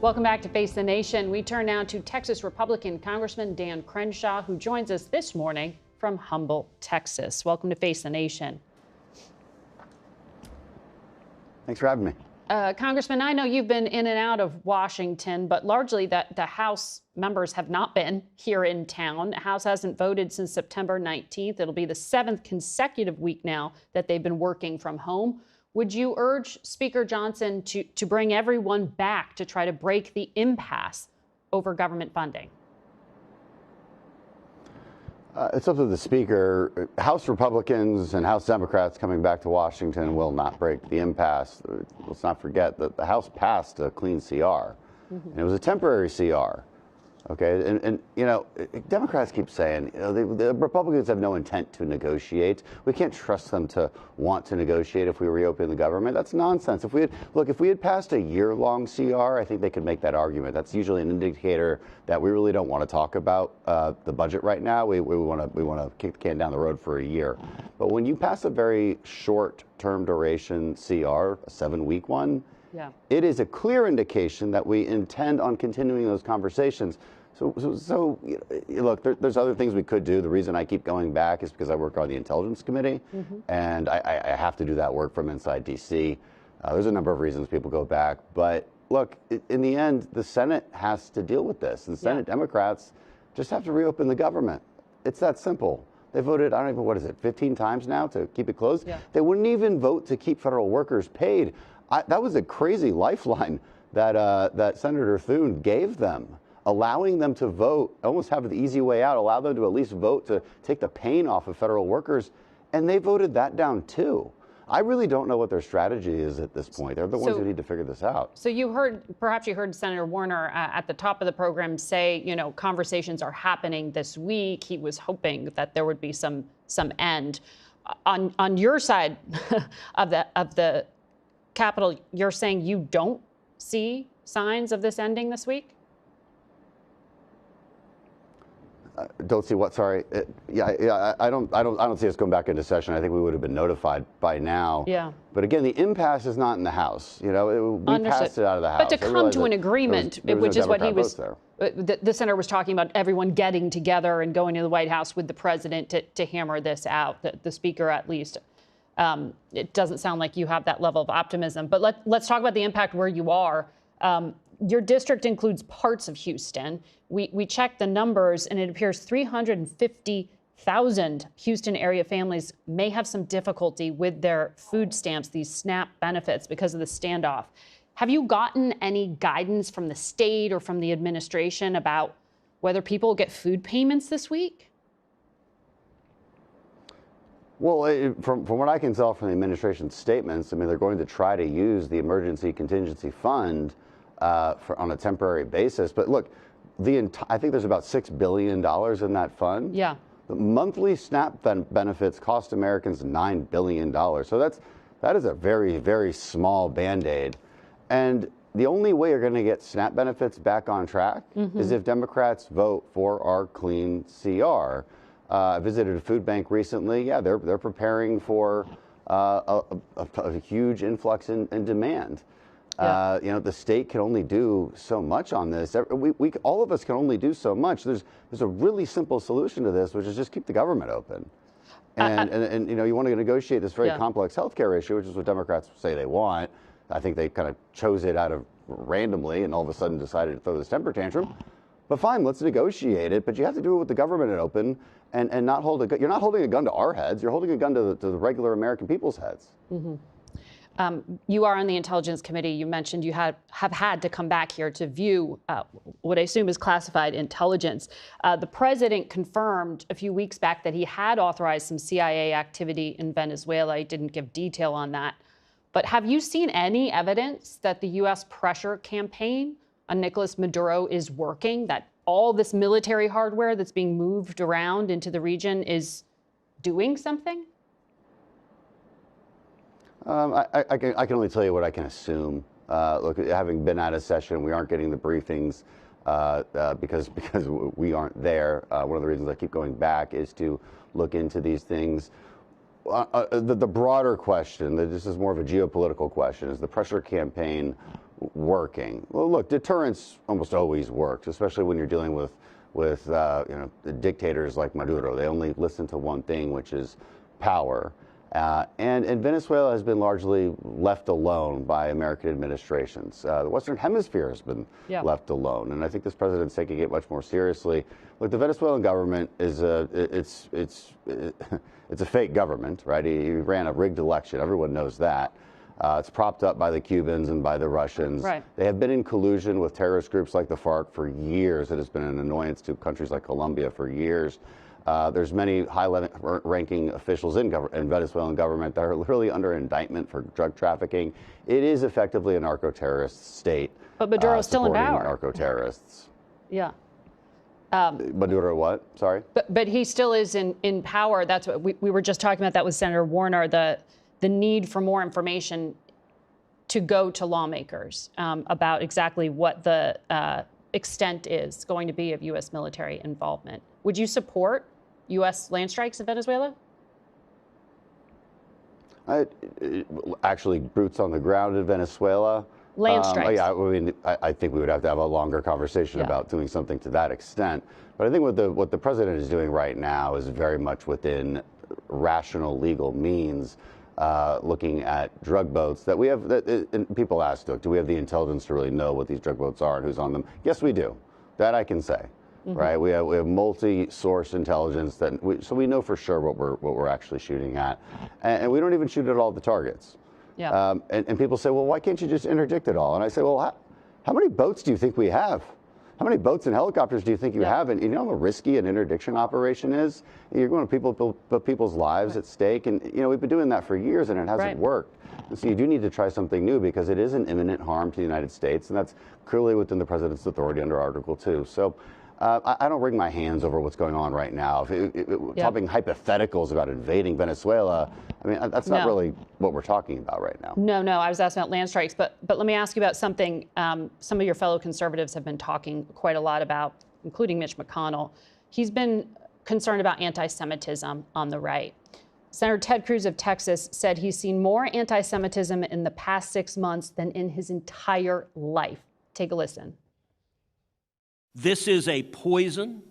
Welcome back to Face the Nation. We turn now to Texas Republican Congressman Dan Crenshaw, who joins us this morning from Humble, Texas. Welcome to Face the Nation. Thanks for having me. Congressman, I know you've been in and out of Washington, but largely that the House members have not been here in town. The House hasn't voted since September 19th. It'll be the 7th consecutive week now that they've been working from home. Would you urge Speaker Johnson to bring everyone back to try to break the impasse over government funding? It's up to the Speaker. House Republicans and House Democrats coming back to Washington will not break the impasse. Let's not forget that the House passed a clean CR, and it was a temporary CR. Okay, and you know, Democrats keep saying, you know, the Republicans have no intent to negotiate. We can't trust them to want to negotiate if we reopen the government. That's nonsense. If we had passed a year-long CR, I think they could make that argument. That's usually an indicator that we really don't want to talk about the budget right now. We want to kick the can down the road for a year. But when you pass a very short-term duration CR, a 7-week one, yeah, it is a clear indication that we intend on continuing those conversations. So look, there's other things we could do. The reason I keep going back is because I work on the Intelligence Committee, and I have to do that work from inside D.C. There's a number of reasons people go back. But look, in the end, the Senate has to deal with this. And Senate Democrats just have to reopen the government. It's that simple. They voted, I don't even, what is it, 15 times now to keep it closed? Yeah. They wouldn't even vote to keep federal workers paid. That was a crazy lifeline that Senator Thune gave them, allowing them to vote, almost have the easy way out, allow them to at least vote to take the pain off of federal workers, and they voted that down too. I really don't know what their strategy is at this point. They're the ones who need to figure this out. So perhaps you heard Senator Warner at the top of the program say, you know, conversations are happening this week. He was hoping that there would be some end. On your side of the Capitol, you're saying you don't see signs of this ending this week? Don't see what? Sorry. I don't see us going back into session. I think we would have been notified by now. Yeah. But again, the impasse is not in the House. You know, we passed it out of the House. But to come to an agreement, which is what he was, the senator was talking about, everyone getting together and going to the White House with the president to hammer this out. The speaker, at least. It doesn't sound like you have that level of optimism. But let's talk about the impact where you are. Your district includes parts of Houston. We checked the numbers, and it appears 350,000 Houston area families may have some difficulty with their food stamps, these SNAP benefits, because of the standoff. Have you gotten any guidance from the state or from the administration about whether people will get food payments this week? Well, from what I can tell from the administration's statements, I mean, they're going to try to use the emergency contingency fund on a temporary basis. But look, I think there's about $6 billion in that fund. Yeah. The monthly SNAP benefits cost Americans $9 billion. So that is a very, very small Band-Aid. And the only way you're going to get SNAP benefits back on track is if Democrats vote for our clean CR. I visited a food bank recently. Yeah, they're preparing for a huge influx in demand. Yeah. You know, the state can only do so much on this. All of us can only do so much. There's a really simple solution to this, which is just keep the government open. And you know, you want to negotiate this very complex healthcare issue, which is what Democrats say they want. I think they kind of chose it out of randomly and all of a sudden decided to throw this temper tantrum. But fine, let's negotiate it. But you have to do it with the government open and not hold a gun. You're not holding a gun to our heads. You're holding a gun to the regular American people's heads. You are on the Intelligence Committee. You mentioned you have had to come back here to view what I assume is classified intelligence. The president confirmed a few weeks back that he had authorized some CIA activity in Venezuela. He didn't give detail on that. But have you seen any evidence that the U.S. pressure campaign on Nicolas Maduro is working, that all this military hardware that's being moved around into the region is doing something? I can only tell you what I can assume. Look, having been out of session, we aren't getting the briefings because we aren't there. One of the reasons I keep going back is to look into these things. The broader question, this is more of a geopolitical question, is the pressure campaign working. Well, look, deterrence almost always works, especially when you're dealing with dictators like Maduro. They only listen to one thing, which is power. And Venezuela has been largely left alone by American administrations. The Western Hemisphere has been left alone, and I think this president's taking it much more seriously. Look, the Venezuelan government is it's a fake government, right? He ran a rigged election. Everyone knows that. It's propped up by the Cubans and by the Russians. Right. They have been in collusion with terrorist groups like the FARC for years. It has been an annoyance to countries like Colombia for years. There's many high-ranking officials in Venezuelan government that are literally under indictment for drug trafficking. It is effectively a narco-terrorist state. But Maduro's still in power. Narco-terrorists. Yeah. Maduro what? Sorry? But he still is in power. That's what we were just talking about that with Senator Warner, the need for more information to go to lawmakers about exactly what the extent is going to be of U.S. military involvement. Would you support U.S. land strikes in Venezuela? Actually, boots on the ground in Venezuela. Land strikes. Yeah, I mean, I think we would have to have a longer conversation about doing something to that extent. But I think what the president is doing right now is very much within rational legal means. Looking at drug boats that we have, and people ask, do we have the intelligence to really know what these drug boats are and who's on them? Yes, we do. That I can say, right? We have multi-source intelligence so we know for sure what we're actually shooting at, and we don't even shoot at all the targets. Yeah. And people say, well, why can't you just interdict it all? And I say, well, how many boats do you think we have? How many boats and helicopters do you think you have? And you know how risky an interdiction operation is? You're going to put people's lives at stake. And, we've been doing that for years, and it hasn't worked. And so you do need to try something new because it is an imminent harm to the United States. And that's clearly within the president's authority under Article 2. So I don't wring my hands over what's going on right now. Talking hypotheticals about invading Venezuela, I mean, that's not really what we're talking about right now. No, I was asking about land strikes, but let me ask you about something some of your fellow conservatives have been talking quite a lot about, including Mitch McConnell. He's been concerned about anti-Semitism on the right. Senator Ted Cruz of Texas said he's seen more anti-Semitism in the past 6 months than in his entire life. Take a listen. This is a poison,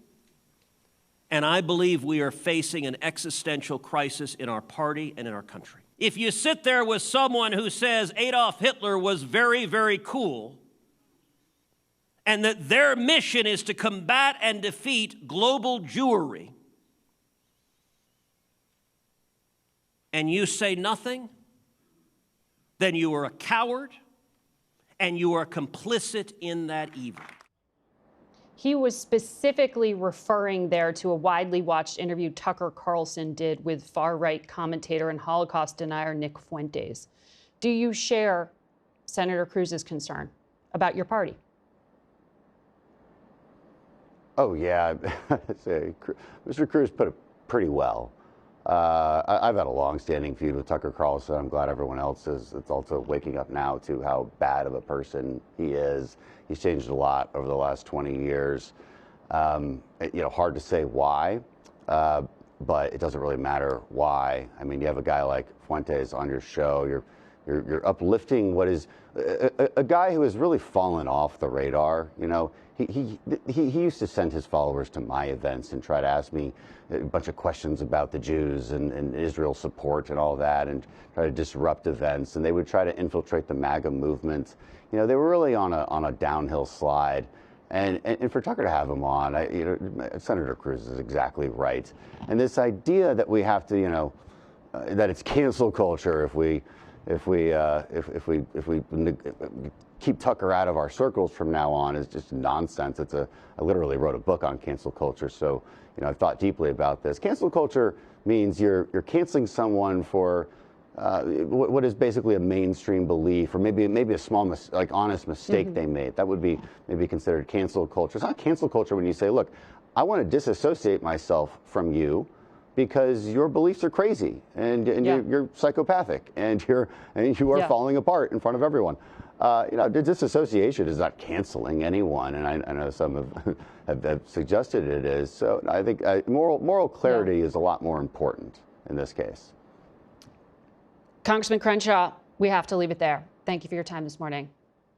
and I believe we are facing an existential crisis in our party and in our country. If you sit there with someone who says Adolf Hitler was very, very cool, and that their mission is to combat and defeat global Jewry, and you say nothing, then you are a coward, and you are complicit in that evil. He was specifically referring there to a widely watched interview Tucker Carlson did with far-right commentator and Holocaust denier Nick Fuentes. Do you share Senator Cruz's concern about your party? Oh, yeah. Mr. Cruz put it pretty well. I've had a long-standing feud with Tucker Carlson. I'm glad everyone else is. It's also waking up now to how bad of a person he is. He's changed a lot over the last 20 years. Hard to say why, but it doesn't really matter why. I mean, you have a guy like Fuentes on your show. You're uplifting what is a guy who has really fallen off the radar. He used to send his followers to my events and try to ask me a bunch of questions about the Jews and Israel support and all that, and try to disrupt events. And they would try to infiltrate the MAGA movement. They were really on a downhill slide. And for Tucker to have him on, Senator Cruz is exactly right. And this idea that we have to, that it's cancel culture if we keep Tucker out of our circles from now on is just nonsense. I literally wrote a book on cancel culture, so I've thought deeply about this. Cancel culture means you're canceling someone for what is basically a mainstream belief, or maybe a small honest mistake they made. That would be maybe considered cancel culture. It's not cancel culture when you say, look, I want to disassociate myself from you because your beliefs are crazy and you're psychopathic and you are falling apart in front of everyone. Disassociation is not canceling anyone, and I know some have suggested it is. So I think moral clarity is a lot more important in this case. Congressman Crenshaw, we have to leave it there. Thank you for your time this morning.